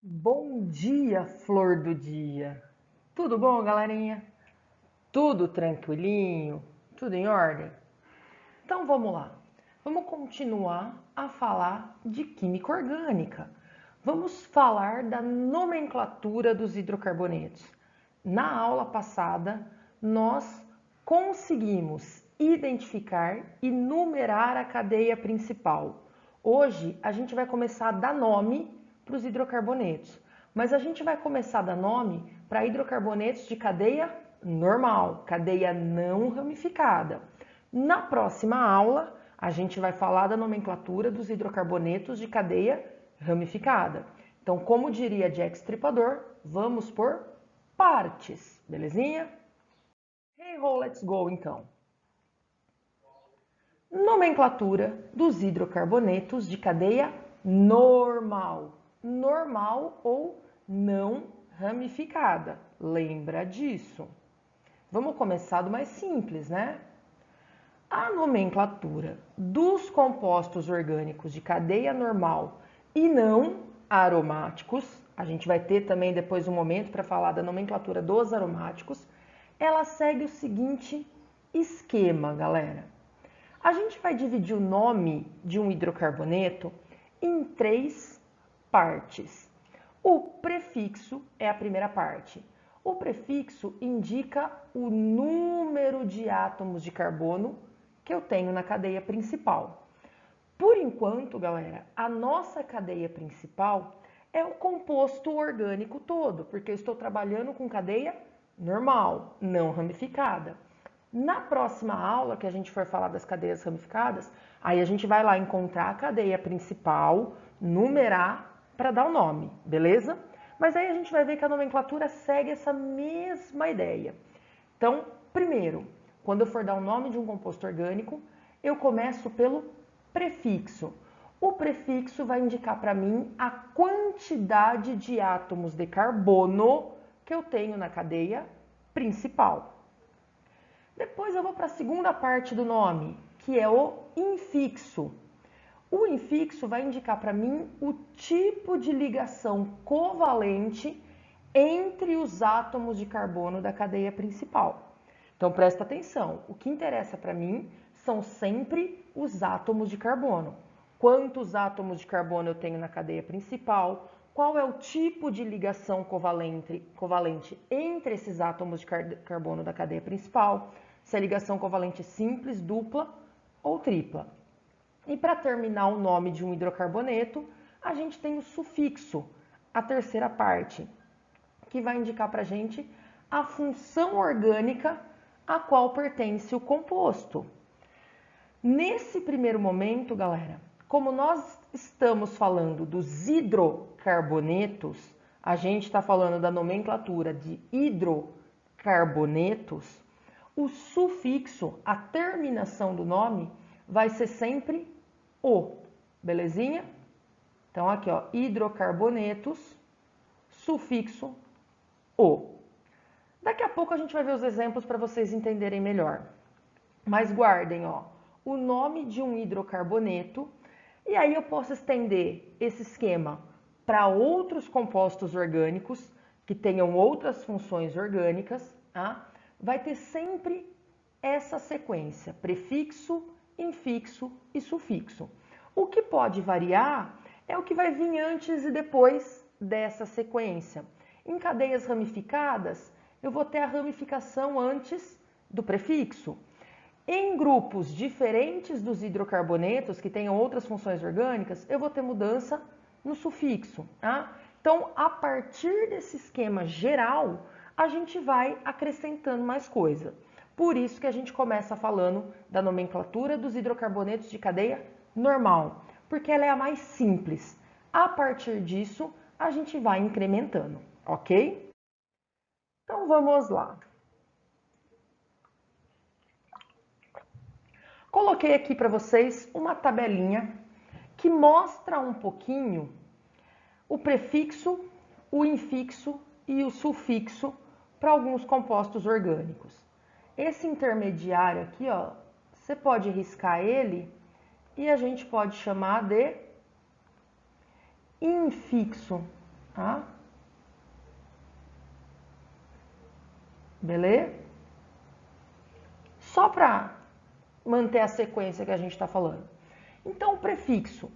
Bom dia, flor do dia. Tudo bom, galerinha? Tudo tranquilinho? Tudo em ordem? Então vamos lá. Vamos continuar a falar de química orgânica. Vamos falar da nomenclatura dos hidrocarbonetos. Na aula passada, nós conseguimos identificar e numerar a cadeia principal. Hoje, a gente vai começar a dar nome para os hidrocarbonetos, mas a gente vai começar a dar nome para hidrocarbonetos de cadeia normal, cadeia não ramificada. Na próxima aula, a gente vai falar da nomenclatura dos hidrocarbonetos de cadeia ramificada. Então, como diria Jack Stripador, vamos por partes, belezinha? Hey ho, let's go então. Nomenclatura dos hidrocarbonetos de cadeia normal. Normal ou não ramificada. Lembra disso? Vamos começar do mais simples, né? A nomenclatura dos compostos orgânicos de cadeia normal e não aromáticos, a gente vai ter também depois um momento para falar da nomenclatura dos aromáticos, ela segue o seguinte esquema, galera. A gente vai dividir o nome de um hidrocarboneto em três partes. O prefixo é a primeira parte. O prefixo indica o número de átomos de carbono que eu tenho na cadeia principal. Por enquanto, galera, a nossa cadeia principal é o composto orgânico todo, porque eu estou trabalhando com cadeia normal, não ramificada. Na próxima aula, que a gente for falar das cadeias ramificadas, aí a gente vai lá encontrar a cadeia principal, numerar para dar o nome, beleza? Mas aí a gente vai ver que a nomenclatura segue essa mesma ideia. Então, primeiro, quando eu for dar o nome de um composto orgânico, eu começo pelo prefixo. O prefixo vai indicar para mim a quantidade de átomos de carbono que eu tenho na cadeia principal. Depois eu vou para a segunda parte do nome, que é o infixo. O infixo vai indicar para mim o tipo de ligação covalente entre os átomos de carbono da cadeia principal. Então presta atenção, o que interessa para mim são sempre os átomos de carbono. Quantos átomos de carbono eu tenho na cadeia principal? Qual é o tipo de ligação covalente entre esses átomos de carbono da cadeia principal? Se é ligação covalente simples, dupla ou tripla. E para terminar o nome de um hidrocarboneto, a gente tem o sufixo, a terceira parte, que vai indicar para a gente a função orgânica a qual pertence o composto. Nesse primeiro momento, galera, como nós estamos falando dos hidrocarbonetos, a gente está falando da nomenclatura de hidrocarbonetos, o sufixo, a terminação do nome, vai ser sempre o, belezinha? Então aqui, ó, hidrocarbonetos, sufixo o. Daqui a pouco a gente vai ver os exemplos para vocês entenderem melhor. Mas guardem, ó, o nome de um hidrocarboneto, e aí eu posso estender esse esquema para outros compostos orgânicos que tenham outras funções orgânicas, tá? Vai ter sempre essa sequência, prefixo, infixo e sufixo. O que pode variar é o que vai vir antes e depois dessa sequência. Em cadeias ramificadas, eu vou ter a ramificação antes do prefixo. Em grupos diferentes dos hidrocarbonetos, que tenham outras funções orgânicas, eu vou ter mudança no sufixo. Tá? Então, a partir desse esquema geral, a gente vai acrescentando mais coisa. Por isso que a gente começa falando da nomenclatura dos hidrocarbonetos de cadeia normal, porque ela é a mais simples. A partir disso, a gente vai incrementando, ok? Então, vamos lá. Coloquei aqui para vocês uma tabelinha que mostra um pouquinho o prefixo, o infixo e o sufixo para alguns compostos orgânicos. Esse intermediário aqui, ó, você pode riscar ele e a gente pode chamar de infixo. tá? Beleza? Só para manter a sequência que a gente está falando. Então,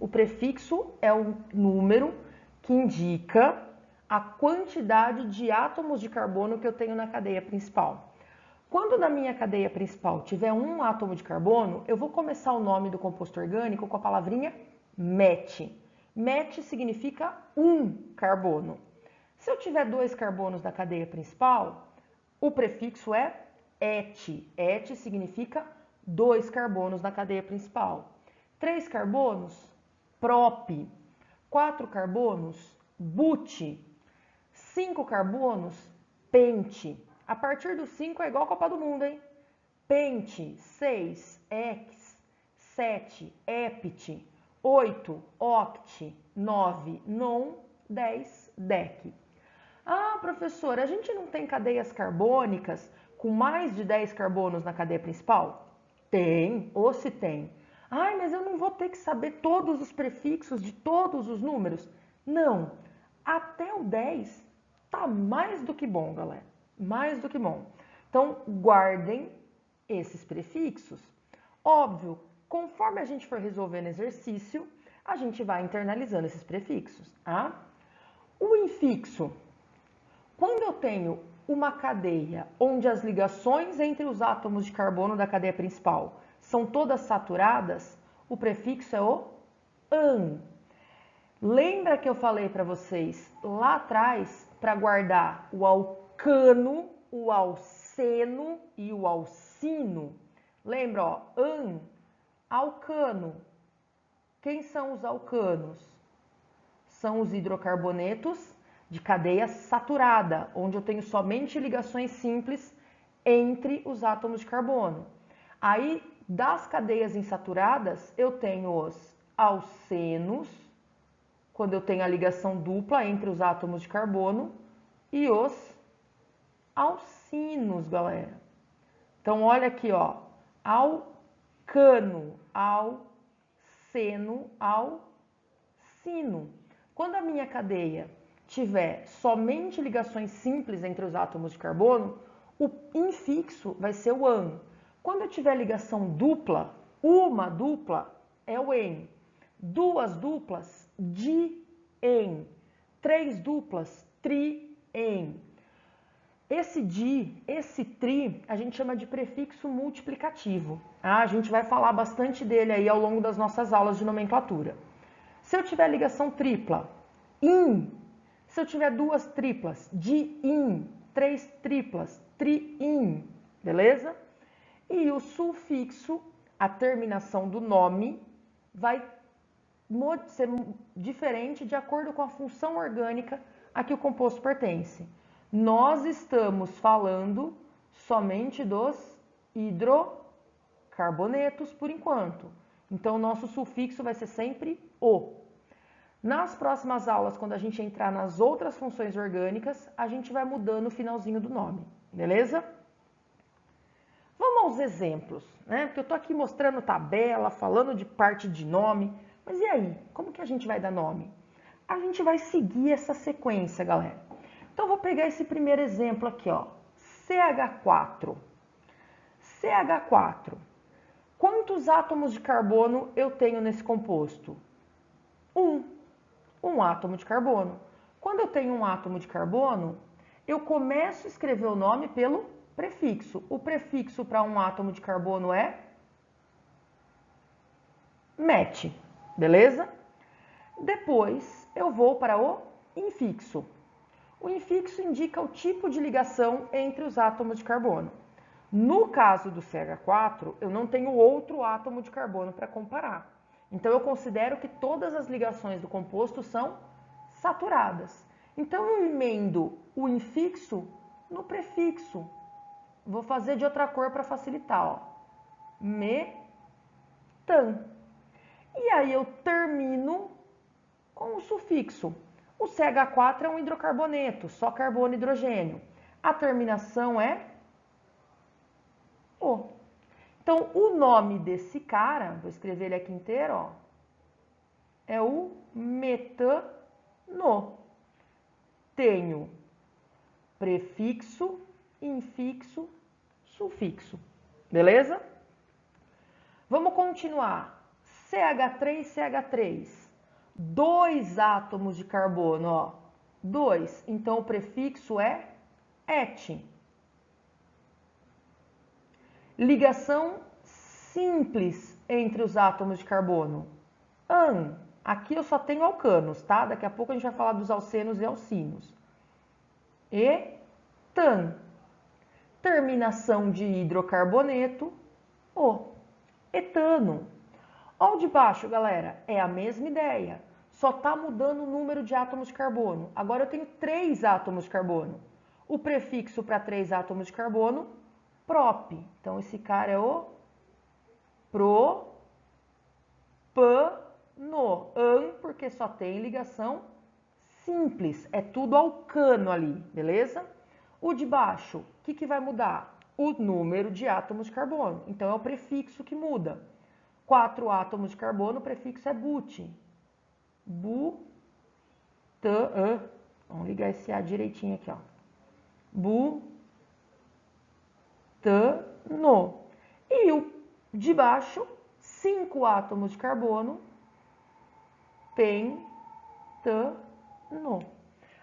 o prefixo é o número que indica a quantidade de átomos de carbono que eu tenho na cadeia principal. Quando na minha cadeia principal tiver um átomo de carbono, eu vou começar o nome do composto orgânico com a palavrinha met. Met significa um carbono. Se eu tiver 2 carbonos na cadeia principal, o prefixo é et. Et significa 2 carbonos na cadeia principal. 3 carbonos, prop. 4 carbonos, but. 5 carbonos, pente. A partir do 5 é igual a Copa do Mundo, hein? Pente. 6, hex. 7, hept. 8, oct. 9, non. 10, dec. Ah, professora, a gente não tem cadeias carbônicas com mais de 10 carbonos na cadeia principal? Tem, ou se tem. Ai, mas eu não vou ter que saber todos os prefixos de todos os números? Não, até o 10 tá mais do que bom, galera. Mais do que bom. Então, guardem esses prefixos. Óbvio, conforme a gente for resolvendo exercício, a gente vai internalizando esses prefixos, tá? O infixo. Quando eu tenho uma cadeia onde as ligações entre os átomos de carbono da cadeia principal são todas saturadas, o prefixo é o an. Lembra que eu falei para vocês lá atrás para guardar o alcano, o alceno e o alcino? Lembra, ó, an, alcano. Quem são os alcanos? São os hidrocarbonetos de cadeia saturada, onde eu tenho somente ligações simples entre os átomos de carbono. Aí, das cadeias insaturadas, eu tenho os alcenos, quando eu tenho a ligação dupla entre os átomos de carbono, e os alcinos, galera. Então, olha aqui, ó, alcano, alceno, alcino. Quando a minha cadeia tiver somente ligações simples entre os átomos de carbono, o infixo vai ser o an. Quando eu tiver ligação dupla, uma dupla é o en. 2 duplas, di-en. 3 duplas, tri-en. Esse di, esse tri, a gente chama de prefixo multiplicativo. A gente vai falar bastante dele aí ao longo das nossas aulas de nomenclatura. Se eu tiver ligação tripla, in. Se eu tiver 2 triplas, di-in. 3 triplas, tri-in. Beleza? E o sufixo, a terminação do nome, vai ser diferente de acordo com a função orgânica a que o composto pertence. Nós estamos falando somente dos hidrocarbonetos por enquanto. Então, o nosso sufixo vai ser sempre o. Nas próximas aulas, quando a gente entrar nas outras funções orgânicas, a gente vai mudando o finalzinho do nome, beleza? Vamos aos exemplos, né? Porque eu tô aqui mostrando tabela, falando de parte de nome, mas e aí? Como que a gente vai dar nome? A gente vai seguir essa sequência, galera. Então, eu vou pegar esse primeiro exemplo aqui, ó, CH4. CH4. Quantos átomos de carbono eu tenho nesse composto? Um átomo de carbono. Quando eu tenho um átomo de carbono, eu começo a escrever o nome pelo prefixo. O prefixo para um átomo de carbono é met, beleza? Depois eu vou para o infixo. O infixo indica o tipo de ligação entre os átomos de carbono. No caso do CH4, eu não tenho outro átomo de carbono para comparar. Então, eu considero que todas as ligações do composto são saturadas. Então, eu emendo o infixo no prefixo. Vou fazer de outra cor para facilitar, ó. Metan. E aí, eu termino com o sufixo. O CH4 é um hidrocarboneto, só carbono e hidrogênio. A terminação é O. Então, o nome desse cara, vou escrever ele aqui inteiro, ó, é o metano. tenho prefixo, infixo, sufixo. Beleza? Vamos continuar. CH3, CH3. 2 átomos de carbono, ó. 2. Então, o prefixo é et. Ligação simples entre os átomos de carbono. An. Aqui eu só tenho alcanos, tá? Daqui a pouco a gente vai falar dos alcenos e alcinos. Etan. Terminação de hidrocarboneto, O. Etano. Ó o de baixo, galera, é a mesma ideia. Só tá mudando o número de átomos de carbono. Agora eu tenho 3 átomos de carbono. O prefixo para 3 átomos de carbono, prop. Então esse cara é o propano. An, porque só tem ligação simples. É tudo alcano ali, beleza? O de baixo, o que vai mudar? O número de átomos de carbono. Então é o prefixo que muda. 4 átomos de carbono, o prefixo é but. Butan. Vamos ligar esse A direitinho aqui, ó. Butano. E o de baixo, 5 átomos de carbono, pentano.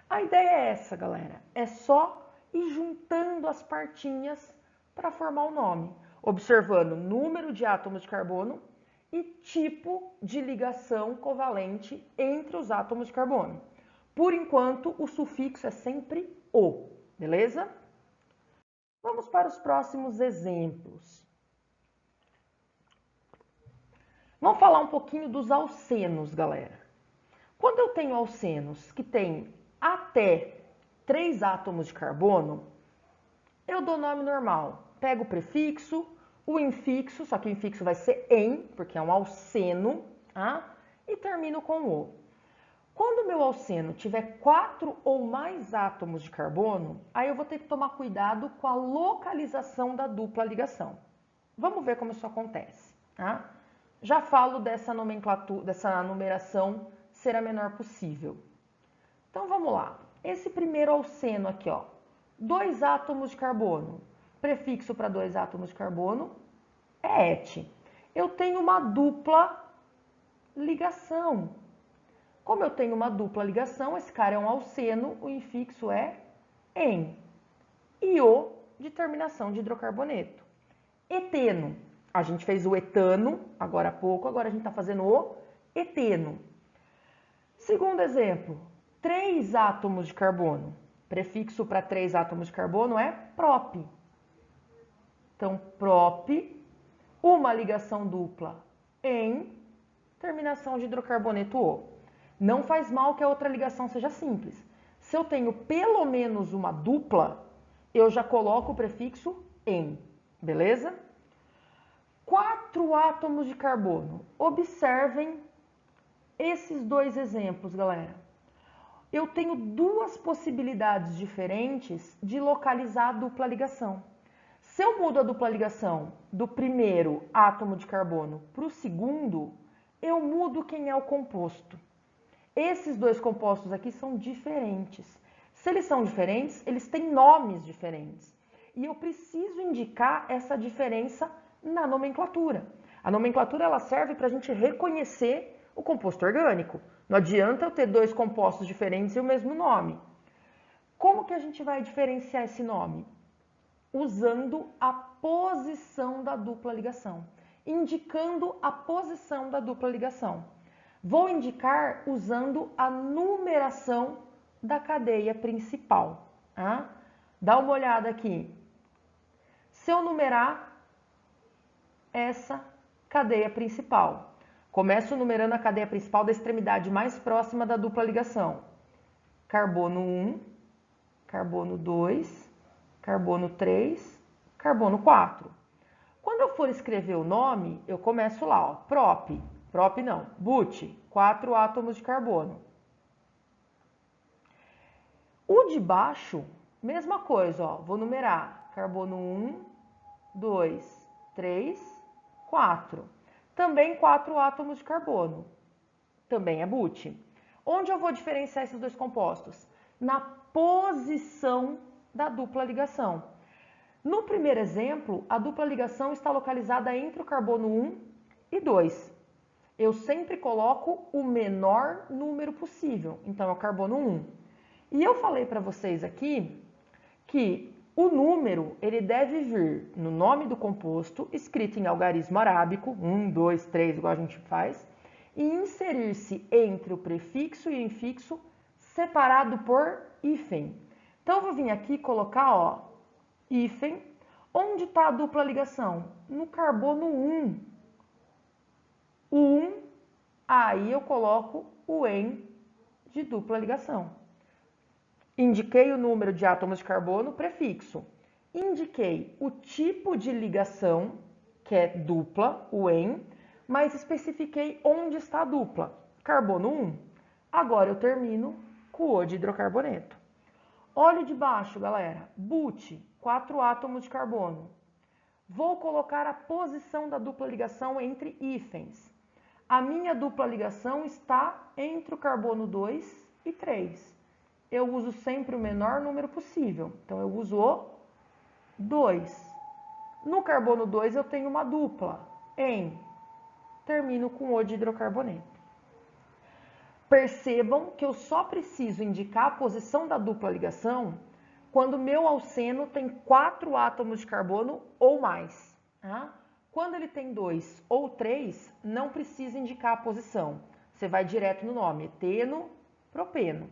A ideia é essa, galera. É só ir juntando as partinhas para formar o nome, observando número de átomos de carbono e tipo de ligação covalente entre os átomos de carbono. Por enquanto, o sufixo é sempre O, beleza? Vamos para os próximos exemplos. Vamos falar um pouquinho dos alcenos, galera. Quando eu tenho alcenos que têm até 3 átomos de carbono, eu dou nome normal. Pego o prefixo, o infixo, só que o infixo vai ser em, porque é um alceno, tá? E termino com O. Quando o meu alceno tiver 4 ou mais átomos de carbono, aí eu vou ter que tomar cuidado com a localização da dupla ligação. Vamos ver como isso acontece, tá? Já falo dessa nomenclatura, dessa numeração ser a menor possível. Então vamos lá. Esse primeiro alceno aqui, ó, 2 átomos de carbono. Prefixo para 2 átomos de carbono é et. Eu tenho uma dupla ligação. Como eu tenho uma dupla ligação, esse cara é um alceno, o infixo é em. E O de terminação de hidrocarboneto. Eteno. A gente fez o etano agora há pouco, agora a gente está fazendo o eteno. Segundo exemplo, 3 átomos de carbono. Prefixo para 3 átomos de carbono é prop. Então, prop, uma ligação dupla em terminação de hidrocarboneto O. Não faz mal que a outra ligação seja simples. Se eu tenho pelo menos uma dupla, eu já coloco o prefixo em, beleza? 4 átomos de carbono. Observem esses 2 exemplos, galera. Eu tenho 2 possibilidades diferentes de localizar a dupla ligação. Se eu mudo a dupla ligação do primeiro átomo de carbono para o segundo, eu mudo quem é o composto. Esses 2 compostos aqui são diferentes. Se eles são diferentes, eles têm nomes diferentes. E eu preciso indicar essa diferença na nomenclatura. A nomenclatura ela serve para a gente reconhecer o composto orgânico. Não adianta eu ter 2 compostos diferentes e o mesmo nome. Como que a gente vai diferenciar esse nome? Usando a posição da dupla ligação. Indicando a posição da dupla ligação. Vou indicar usando a numeração da cadeia principal. Tá? Dá uma olhada aqui. Se eu numerar essa cadeia principal, começo numerando a cadeia principal da extremidade mais próxima da dupla ligação. Carbono 1, carbono 2, carbono 3, carbono 4. Quando eu for escrever o nome, eu começo lá, ó, prop não, but, 4 átomos de carbono. O de baixo, mesma coisa, ó, vou numerar carbono 1, 2, 3, 4. Também 4 átomos de carbono. Também é but. Onde eu vou diferenciar esses 2 compostos? na posição da dupla ligação. No primeiro exemplo, a dupla ligação está localizada entre o carbono 1 e 2. Eu sempre coloco o menor número possível, então é o carbono 1. E eu falei para vocês aqui que o número ele deve vir no nome do composto, escrito em algarismo arábico, 1, 2, 3, igual a gente faz, e inserir-se entre o prefixo e o infixo separado por hífen. Então, eu vou vir aqui e colocar, ó, hífen. Onde está a dupla ligação? No carbono 1. O 1, aí eu coloco o en de dupla ligação. Indiquei o número de átomos de carbono, prefixo. Indiquei o tipo de ligação, que é dupla, o en, mas especifiquei onde está a dupla, carbono 1. Agora eu termino com o de hidrocarboneto. Olha de baixo, galera. But, 4 átomos de carbono. Vou colocar a posição da dupla ligação entre hífens. A minha dupla ligação está entre o carbono 2 e 3. Eu uso sempre o menor número possível. Então, eu uso o 2. No carbono 2, eu tenho uma dupla, en. Termino com o de hidrocarboneto. Percebam que eu só preciso indicar a posição da dupla ligação quando meu alceno tem 4 átomos de carbono ou mais. Tá? Quando ele tem 2 ou 3, não precisa indicar a posição. Você vai direto no nome, eteno, propeno.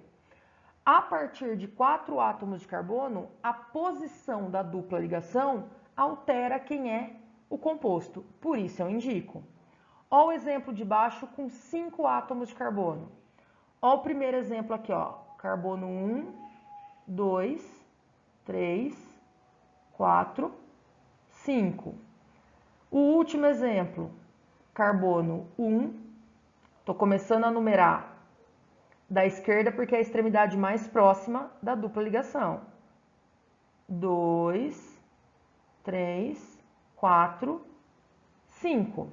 A partir de 4 átomos de carbono, a posição da dupla ligação altera quem é o composto. Por isso eu indico. Olha o exemplo de baixo com 5 átomos de carbono. Olha o primeiro exemplo aqui, ó. Carbono 1, 2, 3, 4, 5. O último exemplo, carbono 1. Estou começando a numerar da esquerda porque é a extremidade mais próxima da dupla ligação. 2, 3, 4, 5.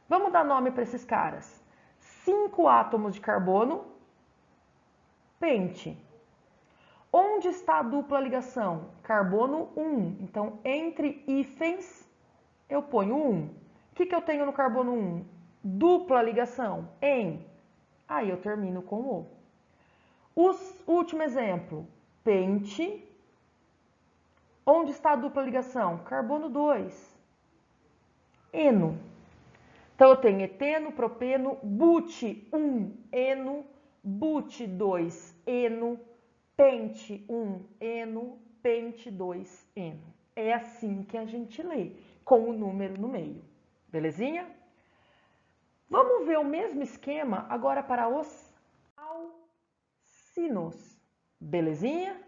Vamos dar nome para esses caras. 5 átomos de carbono, pente. Onde está a dupla ligação? Carbono 1. Então, entre hífens, eu ponho 1. O que eu tenho no carbono 1? Dupla ligação, en. Aí eu termino com o. Último exemplo, pente. Onde está a dupla ligação? Carbono 2. Eno. Então, eu tenho eteno, propeno, but 1, eno, but 2, eno, pente 1, eno, pente 2, eno. É assim que a gente lê, com o número no meio. Belezinha? Vamos ver o mesmo esquema agora para os alcinos. Belezinha?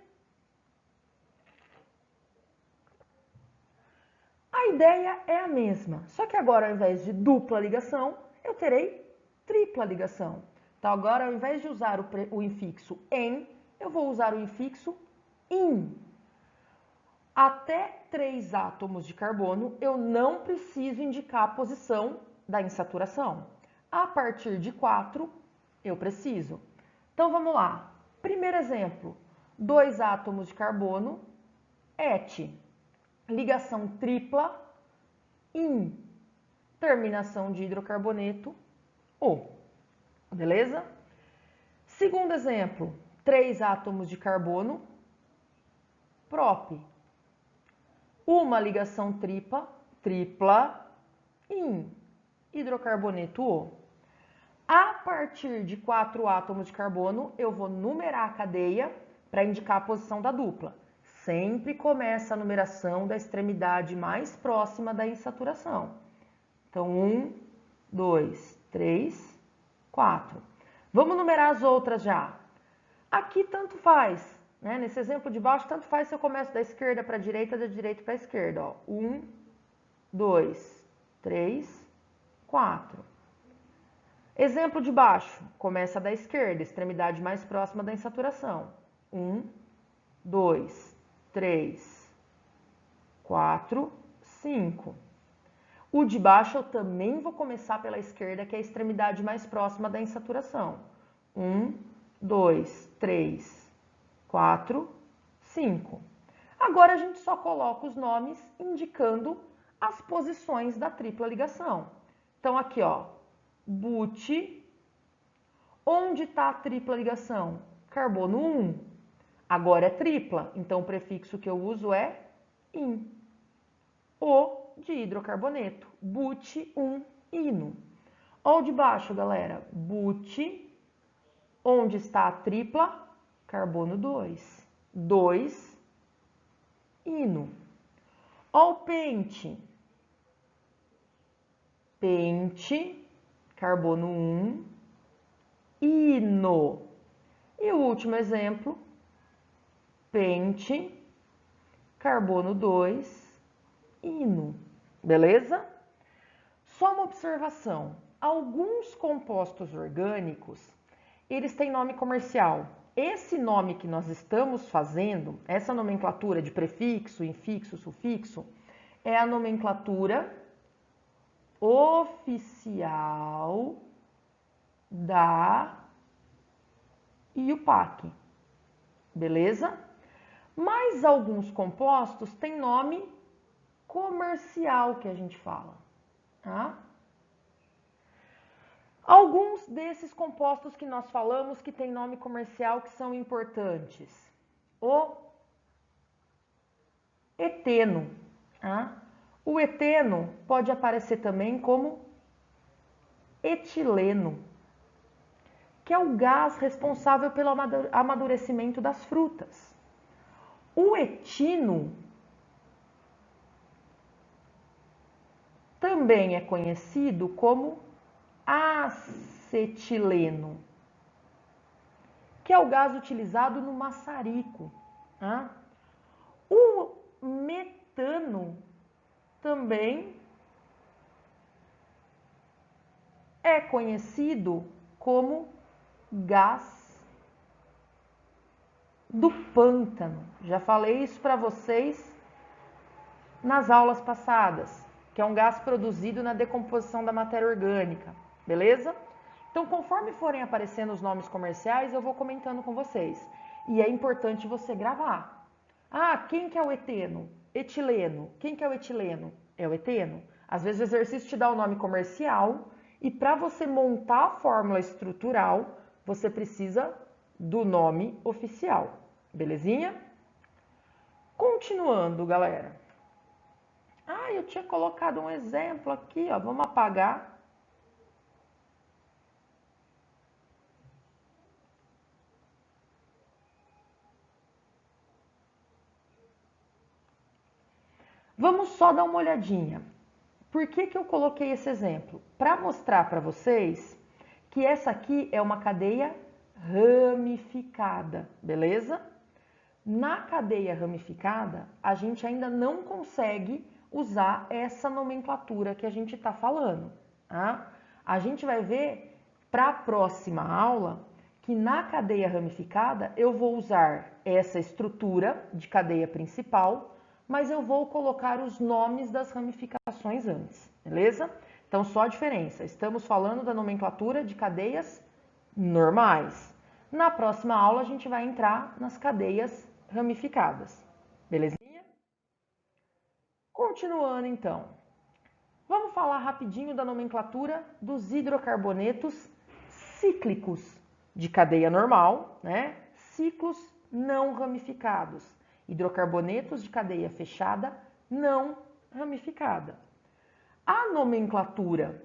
A ideia é a mesma, só que agora ao invés de dupla ligação, eu terei tripla ligação. Então agora ao invés de usar o infixo en, eu vou usar o infixo in. Até 3 átomos de carbono, eu não preciso indicar a posição da insaturação. A partir de 4, eu preciso. Então vamos lá. Primeiro exemplo, 2 átomos de carbono, et. Ligação tripla, in. Terminação de hidrocarboneto, o. Beleza? Segundo exemplo, 3 átomos de carbono, prop. Uma ligação tripla, in. Hidrocarboneto, o. A partir de 4 átomos de carbono, eu vou numerar a cadeia para indicar a posição da dupla. Sempre começa a numeração da extremidade mais próxima da insaturação. Então, 1, 2, 3, 4. Vamos numerar as outras já. Aqui tanto faz, né? Nesse exemplo de baixo, tanto faz se eu começo da esquerda para a direita, da direita para a esquerda. Ó. 1, 2, 3, 4. Exemplo de baixo, começa da esquerda, extremidade mais próxima da insaturação. 1, 2, 3, 4, 5. O de baixo eu também vou começar pela esquerda, que é a extremidade mais próxima da insaturação. 1, 2, 3, 4, 5. Agora a gente só coloca os nomes indicando as posições da tripla ligação. Então aqui, ó, but, onde está a tripla ligação? Carbono 1. Agora é tripla, então o prefixo que eu uso é in. O de hidrocarboneto, but 1-ino. Olha o de baixo, galera, but, onde está a tripla? Carbono 2. 2-ino. Olha o pente. Pente, carbono 1-ino. E o último exemplo, pente, carbono 2-ino. Beleza? Só uma observação. Alguns compostos orgânicos, eles têm nome comercial. Esse nome que nós estamos fazendo, essa nomenclatura de prefixo, infixo, sufixo, é a nomenclatura oficial da IUPAC. Beleza? Mas alguns compostos têm nome comercial que a gente fala. Tá? Alguns desses compostos que nós falamos que tem nome comercial que são importantes. O eteno. Tá? O eteno pode aparecer também como etileno, que é o gás responsável pelo amadurecimento das frutas. O etino também é conhecido como acetileno, que é o gás utilizado no maçarico. Tá? O metano também é conhecido como gás do pântano. Já falei isso para vocês nas aulas passadas, que é um gás produzido na decomposição da matéria orgânica, beleza? Então, conforme forem aparecendo os nomes comerciais, eu vou comentando com vocês. E é importante você gravar. Ah, quem que é o eteno? Etileno. Quem que é o etileno? É o eteno. Às vezes o exercício te dá o nome comercial e para você montar a fórmula estrutural, você precisa do nome oficial. Belezinha? Continuando, galera. Ah, eu tinha colocado um exemplo aqui, ó. Vamos apagar. Vamos só dar uma olhadinha. Por que eu coloquei esse exemplo? Para mostrar para vocês que essa aqui é uma cadeia ramificada, beleza? Na cadeia ramificada, a gente ainda não consegue usar essa nomenclatura que a gente está falando. Tá? A gente vai ver para a próxima aula que na cadeia ramificada eu vou usar essa estrutura de cadeia principal, mas eu vou colocar os nomes das ramificações antes, beleza? Então, só a diferença. Estamos falando da nomenclatura de cadeias normais. Na próxima aula, a gente vai entrar nas cadeias ramificadas, belezinha? Continuando, então. Vamos falar rapidinho da nomenclatura dos hidrocarbonetos cíclicos de cadeia normal, né? Ciclos não ramificados. Hidrocarbonetos de cadeia fechada não ramificada. A nomenclatura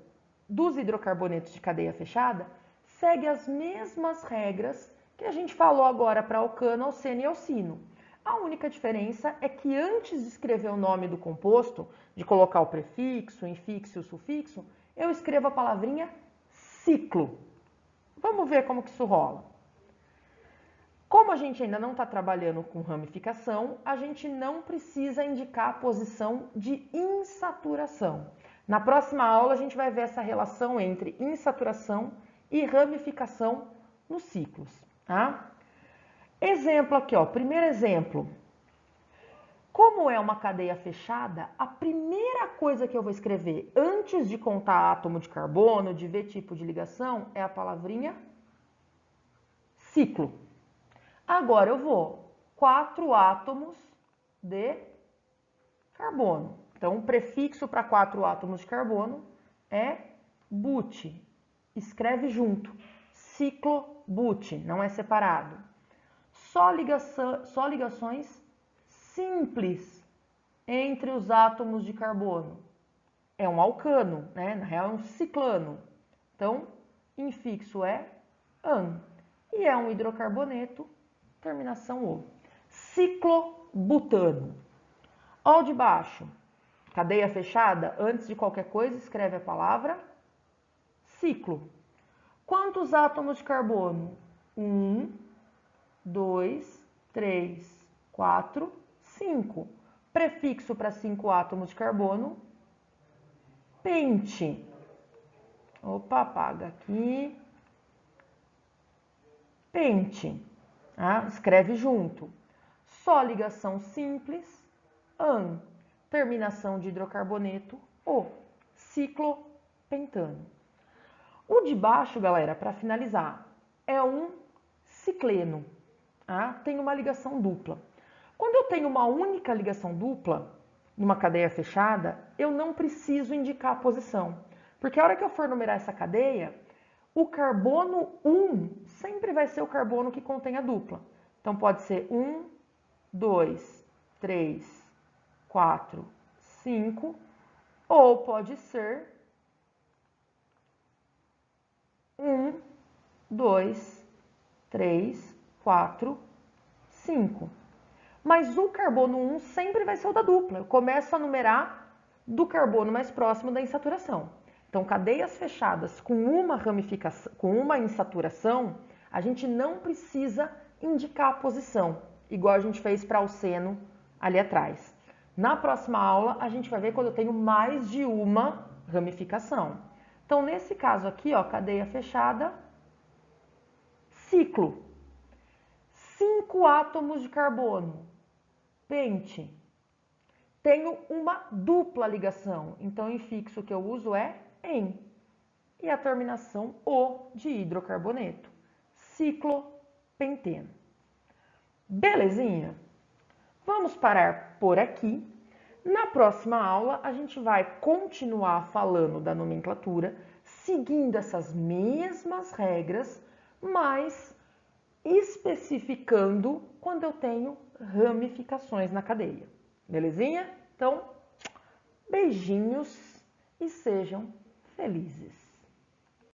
dos hidrocarbonetos de cadeia fechada segue as mesmas regras que a gente falou agora para alcano, alceno e alcino. A única diferença é que antes de escrever o nome do composto, de colocar o prefixo, o infixo e o sufixo, eu escrevo a palavrinha ciclo. Vamos ver como que isso rola. Como a gente ainda não está trabalhando com ramificação, a gente não precisa indicar a posição de insaturação. Na próxima aula, a gente vai ver essa relação entre insaturação e ramificação nos ciclos. Tá? Exemplo aqui, ó, primeiro exemplo. Como é uma cadeia fechada, a primeira coisa que eu vou escrever antes de contar átomo de carbono, de ver tipo de ligação, é a palavrinha ciclo. Agora eu vou 4 átomos de carbono. Então, o prefixo para 4 átomos de carbono é but. Escreve junto. Ciclobut, não é separado. Só ligações simples entre os átomos de carbono. É um alcano, né? Na real é um ciclano. Então, infixo é an. E é um hidrocarboneto, terminação o. Ciclobutano. Ó o de baixo. Cadeia fechada, antes de qualquer coisa, escreve a palavra ciclo. Quantos átomos de carbono? 1, 2, 3, 4, 5. Prefixo para 5 átomos de carbono, pente. Opa, apaga aqui. Pente. Ah, escreve junto. Só ligação simples, an. Terminação de hidrocarboneto, o. Ciclopentano. O de baixo, galera, para finalizar, é um cicleno. Tá? Tem uma ligação dupla. Quando eu tenho uma única ligação dupla, numa cadeia fechada, eu não preciso indicar a posição. Porque a hora que eu for numerar essa cadeia, o carbono 1 sempre vai ser o carbono que contém a dupla. Então, pode ser 1, 2, 3, 4, 5, ou pode ser 1, 2, 3, 4, 5. Mas o carbono 1 sempre vai ser o da dupla. Eu começo a numerar do carbono mais próximo da insaturação. Então, cadeias fechadas com uma ramificação, com uma insaturação, a gente não precisa indicar a posição, igual a gente fez para o alceno ali atrás. Na próxima aula, a gente vai ver quando eu tenho mais de uma ramificação. Então, nesse caso aqui, ó, cadeia fechada, ciclo. 5 átomos de carbono, pente. Tenho uma dupla ligação, então o infixo que eu uso é em. E a terminação o de hidrocarboneto, ciclopenteno. Belezinha? Vamos parar por aqui. Na próxima aula, a gente vai continuar falando da nomenclatura, seguindo essas mesmas regras, mas especificando quando eu tenho ramificações na cadeia. Belezinha? Então, beijinhos e sejam felizes.